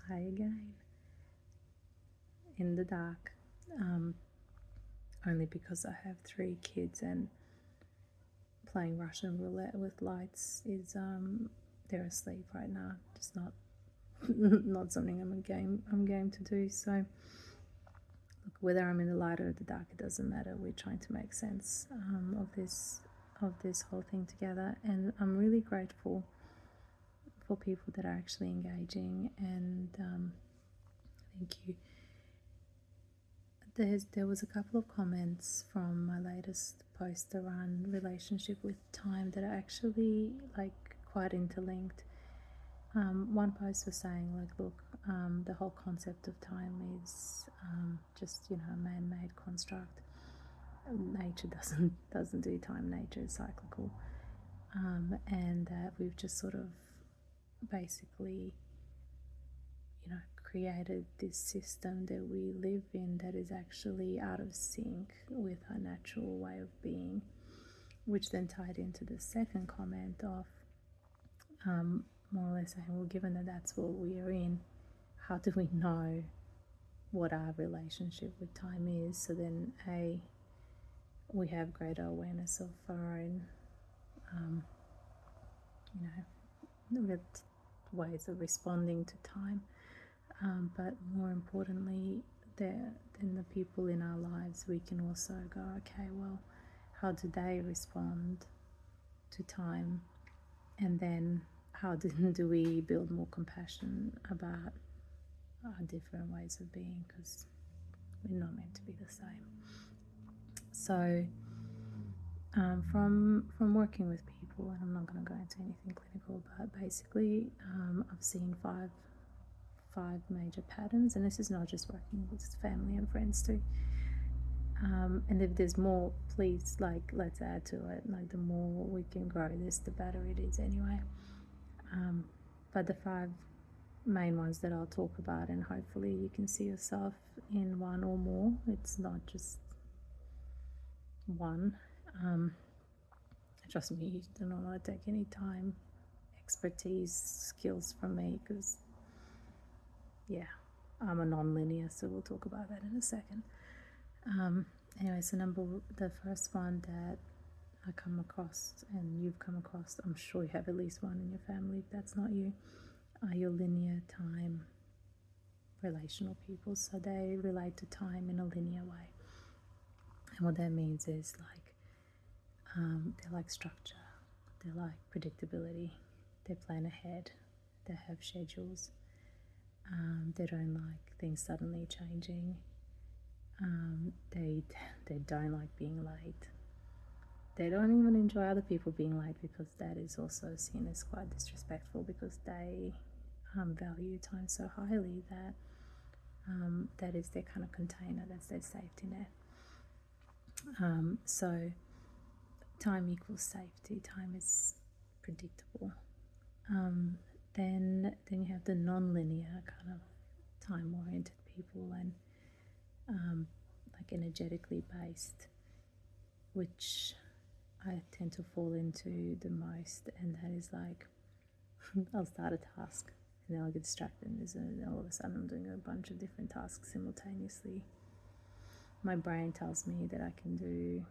play again in the dark, only because I have 3 kids and playing Russian roulette with lights is they're asleep right now. Just not not something I'm game to do. So look, whether I'm in the light or the dark, it doesn't matter. We're trying to make sense of this whole thing together, and I'm really grateful for people that are actually engaging, and thank you. There was a couple of comments from my latest post around relationship with time that are actually like quite interlinked. One post was saying like, look, the whole concept of time is just a man-made construct. Nature doesn't do time. Nature is cyclical, and that we've just sort of basically created this system that we live in that is actually out of sync with our natural way of being, which then tied into the second comment of more or less saying, well, given that that's what we are in, how do we know what our relationship with time is? So then we have greater awareness of our own ways of responding to time. But more importantly, in the people in our lives, we can also go, okay, well, how do they respond to time? And then how do we build more compassion about our different ways of being, because we're not meant to be the same. So from working with people, and I'm not going to go into anything clinical, but basically I've seen five major patterns, and this is not just working with family and friends too. And if there's more, please, let's add to it. The more we can grow this, the better it is anyway. But the 5 main ones that I'll talk about, and hopefully you can see yourself in one or more. It's not just one. Trust me, you do not want to take any time, expertise, skills from me, because I'm a non-linear, so we'll talk about that in a second. Anyway, so the first one that I come across, and you've come across, I'm sure you have at least one in your family, if that's not you, are your linear time relational people. So they relate to time in a linear way. And what that means is they like structure, they like predictability, they plan ahead, they have schedules. They don't like things suddenly changing. They don't like being late. They don't even enjoy other people being late, because that is also seen as quite disrespectful, because they value time so highly that that is their kind of container, that's their safety net. So time equals safety. Time is predictable. Then you have the non-linear kind of time-oriented people, and energetically based, which I tend to fall into the most, and that is I'll start a task and then I'll get distracted, and all of a sudden I'm doing a bunch of different tasks simultaneously. My brain tells me that I can do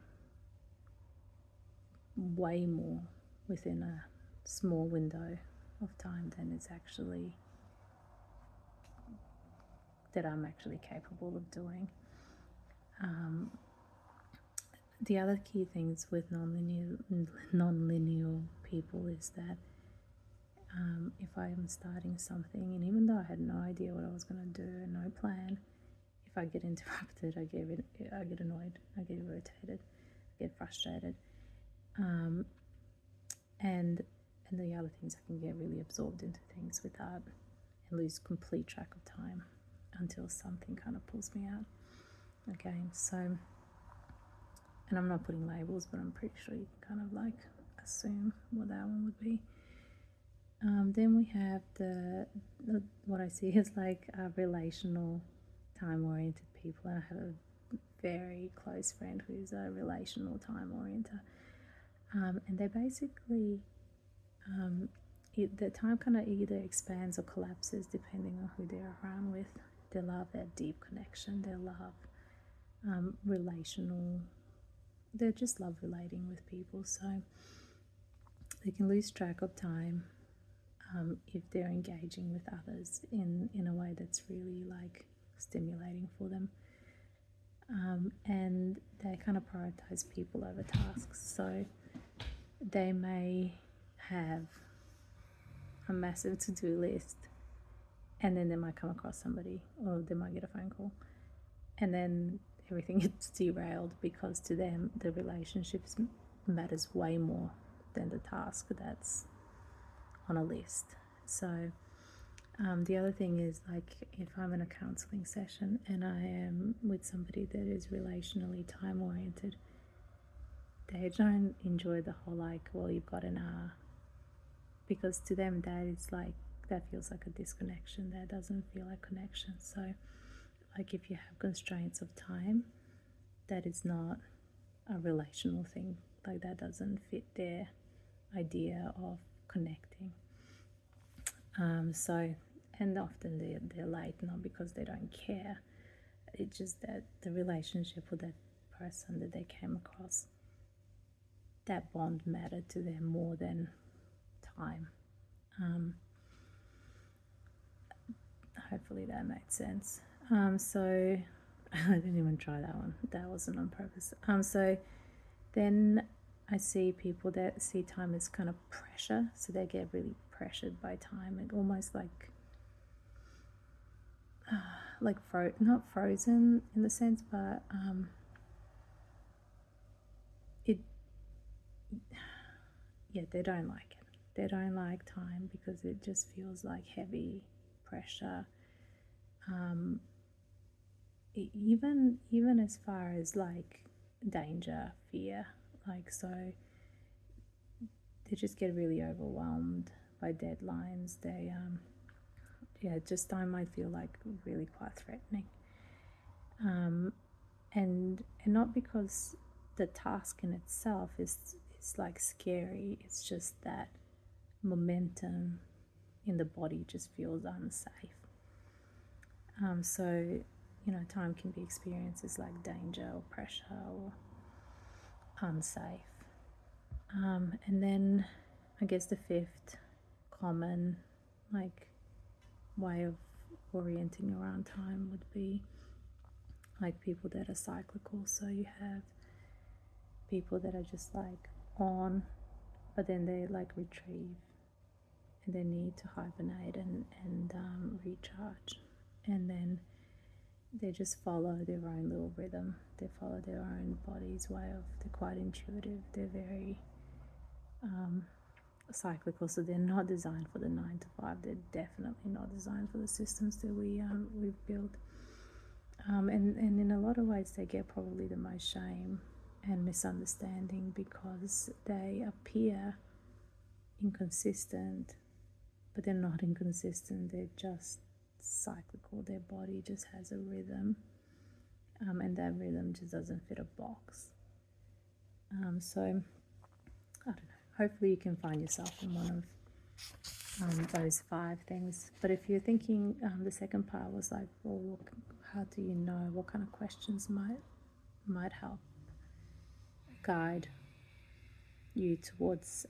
way more within a small window of time than it's actually that I'm actually capable of doing. The other key things with non-linear people is that if I am starting something, and even though I had no idea what I was going to do and no plan, if I get interrupted, I get annoyed, I get irritated, I get frustrated, and the other things, I can get really absorbed into things and lose complete track of time until something kind of pulls me out. Okay, so, and I'm not putting labels, but I'm pretty sure you can kind of assume what that one would be. Then we have the what I see is relational, time-oriented people, and I have a very close friend who's a relational time-orienter, and they basically, the time kind of either expands or collapses depending on who they're around with. They love that deep connection. They love relational. They just love relating with people. So they can lose track of time if they're engaging with others in a way that's really like stimulating for them. And they kind of prioritize people over tasks. So they may have a massive to-do list, and then they might come across somebody, or they might get a phone call, and then everything gets derailed because to them the relationships matters way more than the task that's on a list. So the other thing is, like, if I'm in a counseling session and I am with somebody that is relationally time oriented, they don't enjoy the whole like, well, you've got an hour, because to them that is like, that feels like a disconnection. That doesn't feel like connection. So like, if you have constraints of time, that is not a relational thing. Like, that doesn't fit their idea of connecting. So, and often they're late, not because they don't care. It's just that the relationship with that person that they came across, that bond mattered to them more than time. Hopefully that made sense. So I didn't even try that one. That wasn't on purpose. So then I see people that see time as kind of pressure. So they get really pressured by time, and almost like not frozen in the sense, but they don't like it. They don't like time because it just feels like heavy pressure. Even as far as like danger, fear, like, so they just get really overwhelmed by deadlines. They just time might feel like really quite threatening. And not because the task in itself is like scary. It's just that momentum in the body just feels unsafe. So time can be experienced as like danger or pressure or unsafe. And then I guess the fifth common like way of orienting around time would be like people that are cyclical. So you have people that are just like on, but then they like retrieve, and they need to hibernate and recharge, and then they just follow their own little rhythm. They follow their own body's way of. They're quite intuitive. They're very cyclical. So they're not designed for the 9 to 5. They're definitely not designed for the systems that we've built. And in a lot of ways, they get probably the most shame and misunderstanding because they appear inconsistent, but they're not inconsistent. They're just cyclical. Their body just has a rhythm, and that rhythm just doesn't fit a box. So I don't know. Hopefully you can find yourself in one of those 5 things. But if you're thinking, the second part was like, well, how do you know? What kind of questions might help guide you towards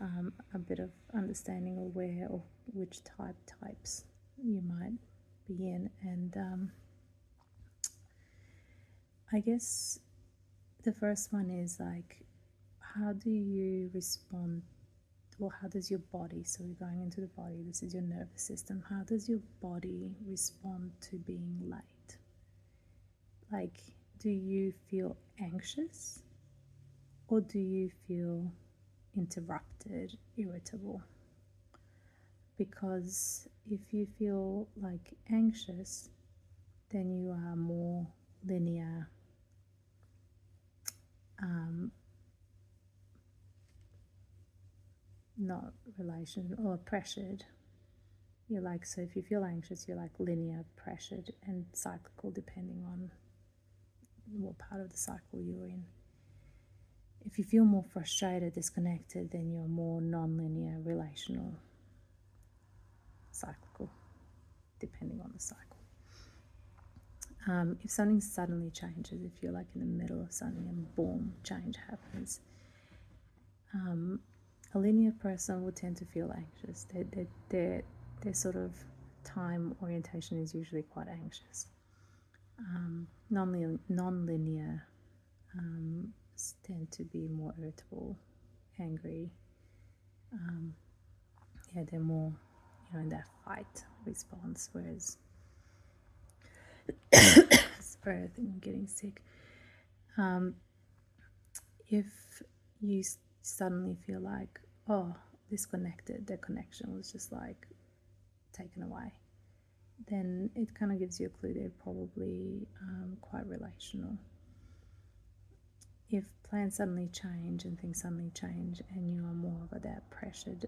a bit of understanding of where or which types you might be in. And I guess the first one is like, how do you respond, or how does your body, so we're going into the body, this is your nervous system, how does your body respond to being late? Like, do you feel anxious, or do you feel interrupted, irritable? Because if you feel like anxious, then you are more linear, not relation, or pressured. You're like, so if you feel anxious, you're like linear, pressured, and cyclical depending on what part of the cycle you're in. If you feel more frustrated, disconnected, then you're more non-linear, relational. cyclical, depending on the cycle. If something suddenly changes, if you're like in the middle of something and boom, change happens, a linear person will tend to feel anxious. Their sort of time orientation is usually quite anxious. Non-linear tend to be more irritable, angry. They're more, in that fight response, whereas sorry, I think I'm getting sick. If you suddenly feel like, disconnected, the connection was just like taken away, then it kind of gives you a clue they're probably quite relational. If plans suddenly change and things suddenly change and you are more of that pressured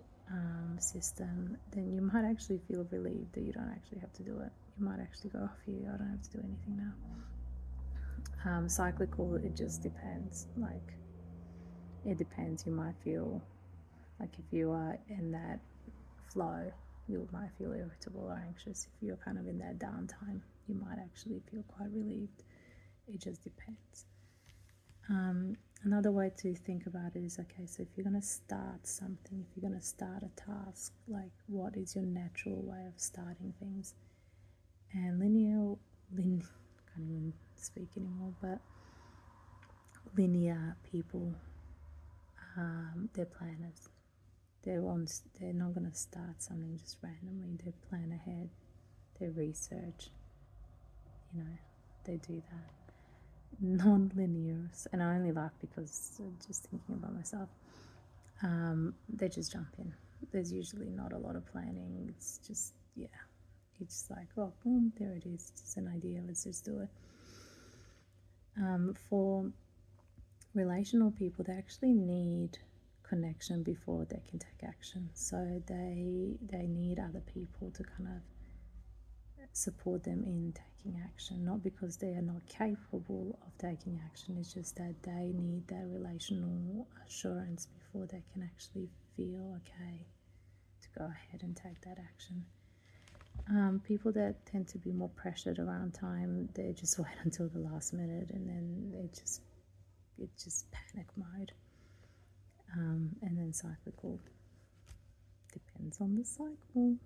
system, then you might actually feel relieved that you don't actually have to do it. You might actually go, I don't have to do anything now. Cyclical, it just depends. Like, it depends. You might feel like if you are in that flow, you might feel irritable or anxious. If you're kind of in that downtime, you might actually feel quite relieved. It just depends. Another way to think about it is, okay, so if you're going to start something, if you're going to start a task, like what is your natural way of starting things? And can't even speak anymore, but linear people, they're planners. They're not going to start something just randomly. They plan ahead, they research, they do that. Non-linears, and I only laugh because just thinking about myself, they just jump in. There's usually not a lot of planning. It's just, it's just like, boom, there it is. It's just an idea, let's just do it. For relational people, they actually need connection before they can take action. So they need other people to kind of support them in taking action, not because they are not capable of taking action. It's just that they need that relational assurance before they can actually feel okay to go ahead and take that action. People that tend to be more pressured around time, they just wait until the last minute, and then it's just panic mode. And then cyclical, depends on the cycle.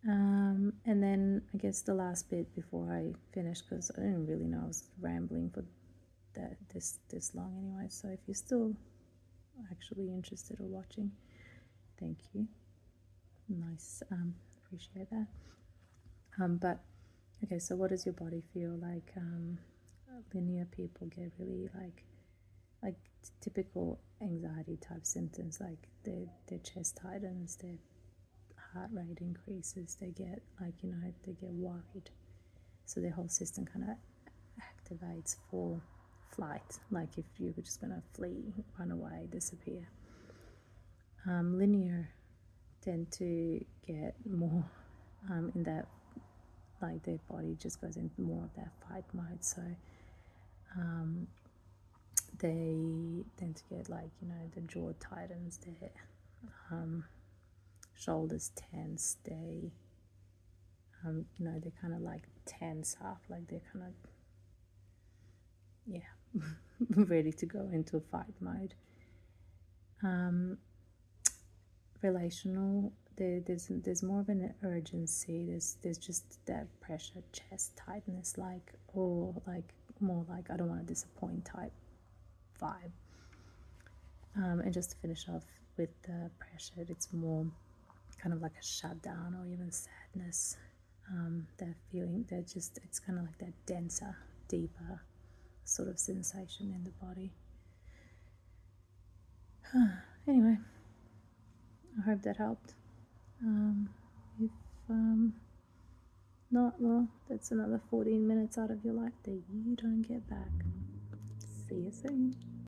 And then I guess the last bit before I finish, because I didn't really know I was rambling for this long anyway, so if you're still actually interested or watching, thank you. Nice, appreciate that. But okay, so what does your body feel like? Linear people get really like typical anxiety type symptoms, like their chest tightens, their heart rate increases, they get they get worried, so their whole system kind of activates for flight, like if you were just gonna flee, run away, disappear. Linear tend to get more in that, like their body just goes into more of that fight mode, so they tend to get the jaw tightens, their shoulders tense, they they kind of like tense up, like they're kind of ready to go into a fight mode. Relational, there's more of an urgency, there's just that pressure, chest tightness, more like I don't want to disappoint type vibe. And just to finish off with the pressure, it's more kind of like a shutdown or even sadness. That feeling, it's kind of like that denser, deeper sort of sensation in the body. Anyway, I hope that helped. If not, well, that's another 14 minutes out of your life that you don't get back. See you soon.